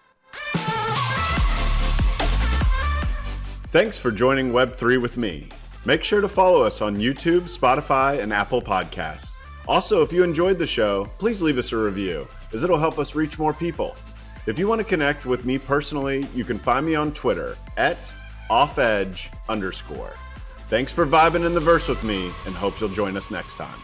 A: Thanks for joining Web3 with me. Make sure to follow us on YouTube, Spotify, and Apple Podcasts. Also, if you enjoyed the show, please leave us a review, as it'll help us reach more people. If you want to connect with me personally, you can find me on Twitter @offedge_. Thanks for vibing in the verse with me, and hope you'll join us next time.